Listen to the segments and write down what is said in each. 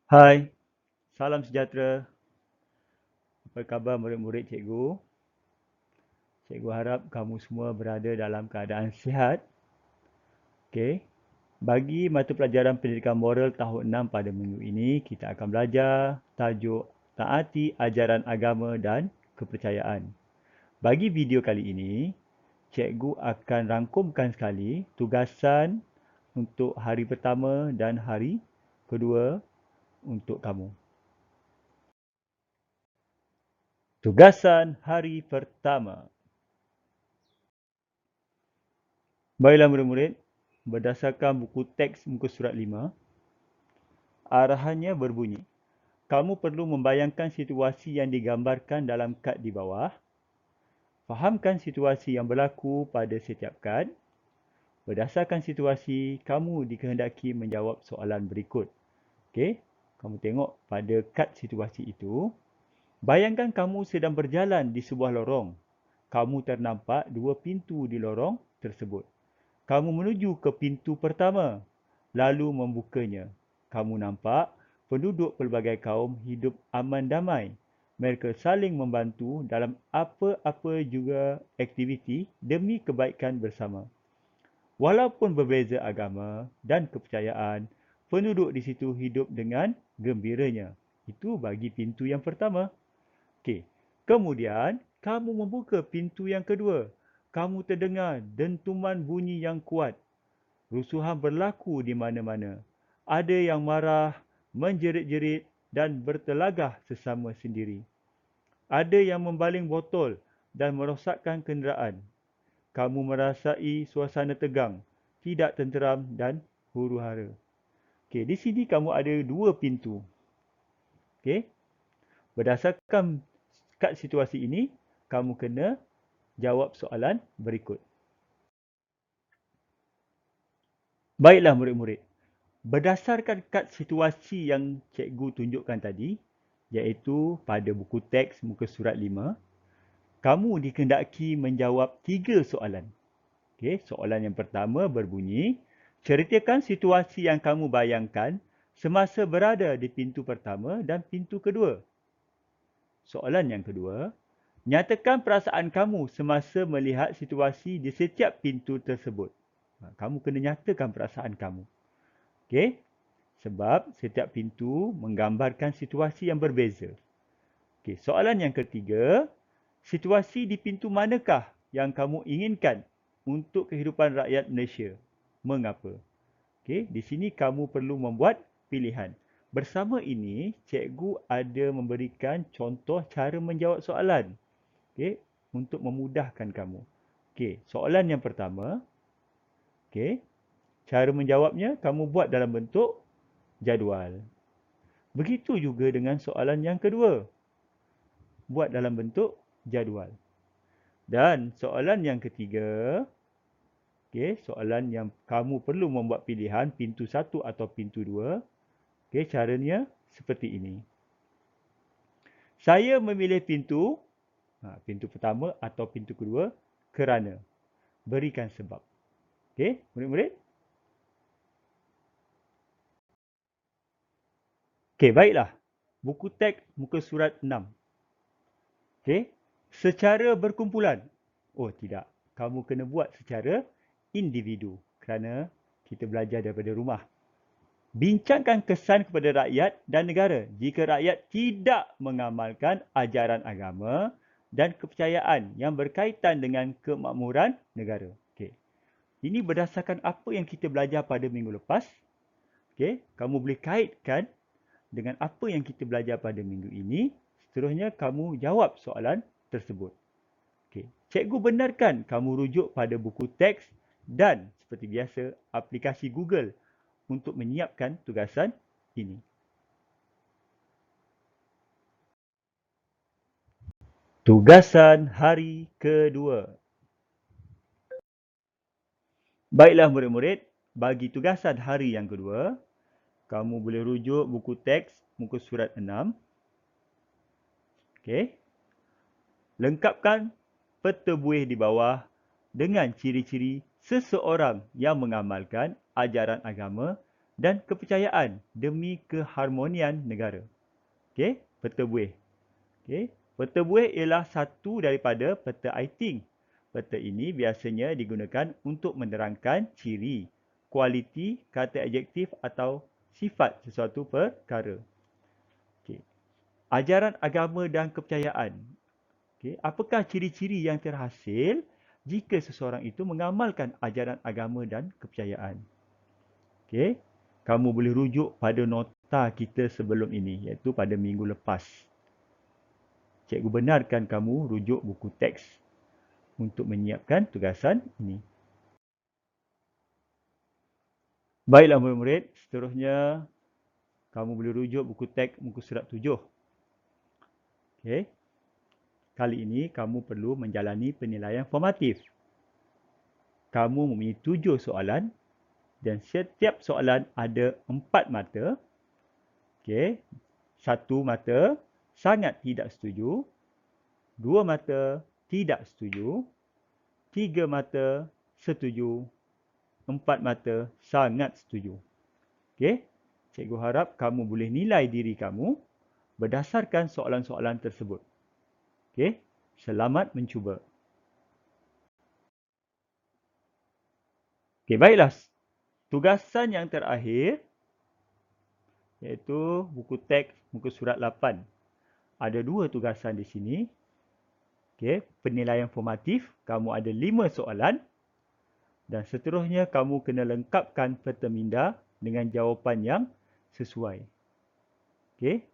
Hai, salam sejahtera. Apa khabar murid-murid cikgu? Cikgu harap kamu semua berada dalam keadaan sihat. Okey. Bagi mata pelajaran pendidikan moral tahun 6 pada minggu ini, kita akan belajar tajuk taati ajaran agama dan kepercayaan. Bagi video kali ini, cikgu akan rangkumkan sekali tugasan untuk hari pertama dan hari kedua untuk kamu. Tugasan hari pertama. Baiklah murid-murid, berdasarkan buku teks muka surat 5, arahannya berbunyi, kamu perlu membayangkan situasi yang digambarkan dalam kad di bawah, fahamkan situasi yang berlaku pada setiap kad, berdasarkan situasi, kamu dikehendaki menjawab soalan berikut. Okey, kamu tengok pada kad situasi itu, bayangkan kamu sedang berjalan di sebuah lorong. Kamu ternampak dua pintu di lorong tersebut. Kamu menuju ke pintu pertama, lalu membukanya. Kamu nampak penduduk pelbagai kaum hidup aman damai. Mereka saling membantu dalam apa-apa juga aktiviti demi kebaikan bersama. Walaupun berbeza agama dan kepercayaan, penduduk di situ hidup dengan gembiranya. Itu bagi pintu yang pertama. Okey. Kemudian, kamu membuka pintu yang kedua. Kamu terdengar dentuman bunyi yang kuat. Rusuhan berlaku di mana-mana. Ada yang marah, menjerit-jerit dan bertelagah sesama sendiri. Ada yang membaling botol dan merosakkan kenderaan. Kamu merasai suasana tegang, tidak tenteram dan huru-hara. Okey, di sini kamu ada dua pintu. Okey. Berdasarkan kad situasi ini, kamu kena jawab soalan berikut. Baiklah murid-murid. Berdasarkan kad situasi yang cikgu tunjukkan tadi, iaitu pada buku teks muka surat 5, kamu dikehendaki menjawab 3 soalan. Okey, soalan yang pertama berbunyi, ceritakan situasi yang kamu bayangkan semasa berada di pintu pertama dan pintu kedua. Soalan yang kedua, nyatakan perasaan kamu semasa melihat situasi di setiap pintu tersebut. Kamu kena nyatakan perasaan kamu. Okey? Sebab setiap pintu menggambarkan situasi yang berbeza. Okey, soalan yang ketiga, situasi di pintu manakah yang kamu inginkan untuk kehidupan rakyat Malaysia? Mengapa? Okey, di sini kamu perlu membuat pilihan. Bersama ini, cikgu ada memberikan contoh cara menjawab soalan. Okey, untuk memudahkan kamu. Okey, soalan yang pertama, okey, cara menjawabnya kamu buat dalam bentuk jadual. Begitu juga dengan soalan yang kedua. Buat dalam bentuk jadual. Dan soalan yang ketiga, okey, soalan yang kamu perlu membuat pilihan pintu 1 atau pintu 2. Okey, caranya seperti ini. Saya memilih pintu pintu pertama atau pintu kedua kerana berikan sebab. Okey, murid-murid? Okey, baiklah. Buku teks muka surat 6. Okey, secara berkumpulan. Oh, tidak. Kamu kena buat secara individu kerana kita belajar daripada rumah. Bincangkan kesan kepada rakyat dan negara jika rakyat tidak mengamalkan ajaran agama dan kepercayaan yang berkaitan dengan kemakmuran negara. Okey. Ini berdasarkan apa yang kita belajar pada minggu lepas. Okey, kamu boleh kaitkan dengan apa yang kita belajar pada minggu ini. Seterusnya kamu jawab soalan tersebut. Okey, cikgu benarkan kamu rujuk pada buku teks dan seperti biasa aplikasi Google untuk menyiapkan tugasan ini. Tugasan hari kedua. Baiklah murid-murid, bagi tugasan hari yang kedua, kamu boleh rujuk buku teks muka surat 6. Okey. Lengkapkan peta buih di bawah dengan ciri-ciri seseorang yang mengamalkan ajaran agama dan kepercayaan demi keharmonian negara. Okey, peta buih. Okey, peta buih ialah satu daripada peta I-Think. Peta ini biasanya digunakan untuk menerangkan ciri, kualiti, kata adjektif atau sifat sesuatu perkara. Okey. Ajaran agama dan kepercayaan. Okey, apakah ciri-ciri yang terhasil jika seseorang itu mengamalkan ajaran agama dan kepercayaan? Okey, kamu boleh rujuk pada nota kita sebelum ini, iaitu pada minggu lepas. Cikgu benarkan kamu rujuk buku teks untuk menyiapkan tugasan ini. Baiklah murid-murid, seterusnya kamu boleh rujuk buku teks muka surat 7. Okey. Kali ini kamu perlu menjalani penilaian formatif. Kamu mempunyai 7 soalan dan setiap soalan ada 4 mata. Okey. 1 mata sangat tidak setuju, 2 mata tidak setuju, 3 mata setuju, 4 mata sangat setuju. Okey. Cikgu harap kamu boleh nilai diri kamu berdasarkan soalan-soalan tersebut. Okey. Selamat mencuba. Okey, baiklah. Tugasan yang terakhir iaitu buku teks muka surat 8. Ada 2 tugasan di sini. Okey, penilaian formatif, kamu ada 5 soalan dan seterusnya kamu kena lengkapkan peta minda dengan jawapan yang sesuai. Okey.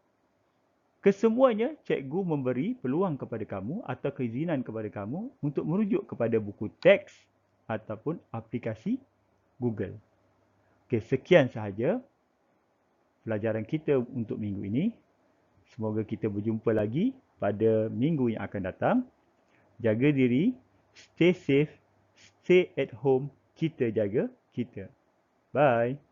Kesemuanya cikgu memberi peluang kepada kamu atau keizinan kepada kamu untuk merujuk kepada buku teks ataupun aplikasi Google. Okey, sekian sahaja pelajaran kita untuk minggu ini. Semoga kita berjumpa lagi pada minggu yang akan datang. Jaga diri, stay safe, stay at home, kita jaga kita. Bye.